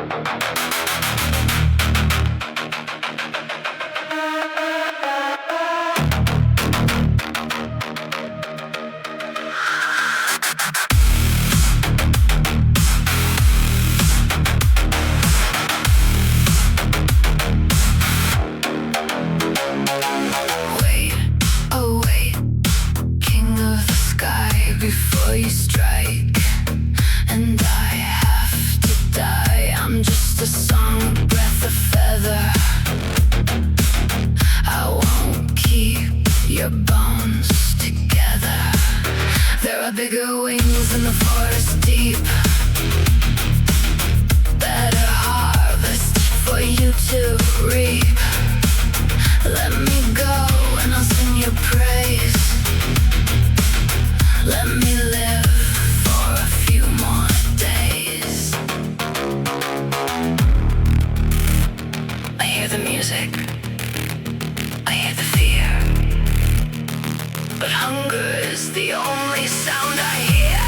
Wait, oh wait, king of the sky, before you strike, and I have to die. I'm just a song, a breath, a feather. I won't keep your bones together. There are bigger wings in the forest deep, better harvest for you to reap. Let me go and I'll sing your praise. Let me live for a few more days. I hear the music, I hear the fear, but hunger is the only sound I hear.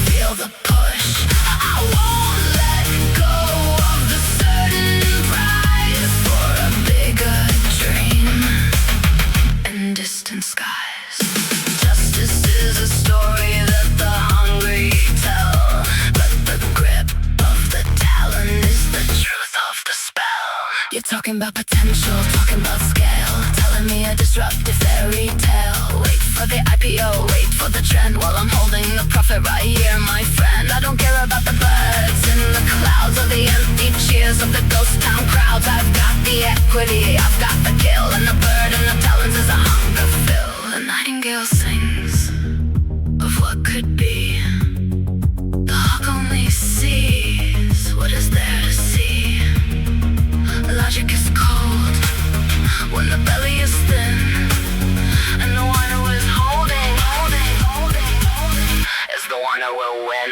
Feel the push. I won't let go of the certain prize for a bigger dream in distant skies. Justice is a story that the hungry tell, but the grip of the talon is the truth of the spell. You're talking about potential, talking about scale, telling me a disruptive fairy tale. Wait for the IPO, wait for the trend, while I'm holding the profit right here, my friend. I don't care about the birds in the clouds or the empty cheers of the ghost town crowds. I've got the equity, I've got the kill, and the bird and the talons is a hunger fill. The nightingale sings of what could be. The hawk only sees what is there to see. Logic is cold when the belly is thin, and the one who is holding is the one who will win.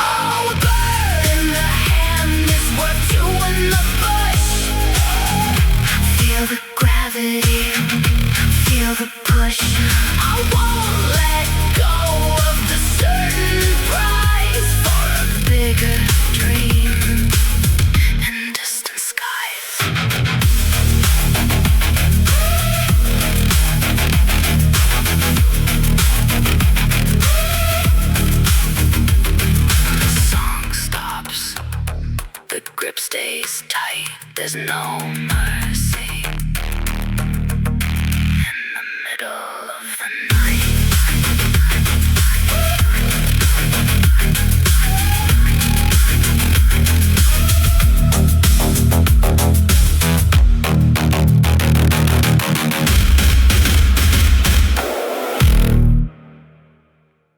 Oh, a bird in the hand is worth two in the bush. Feel the gravity, feel the push. I won't let go of the certain prize for a bigger dream in distant skies. The song stops, the grip stays tight, there's no mercy.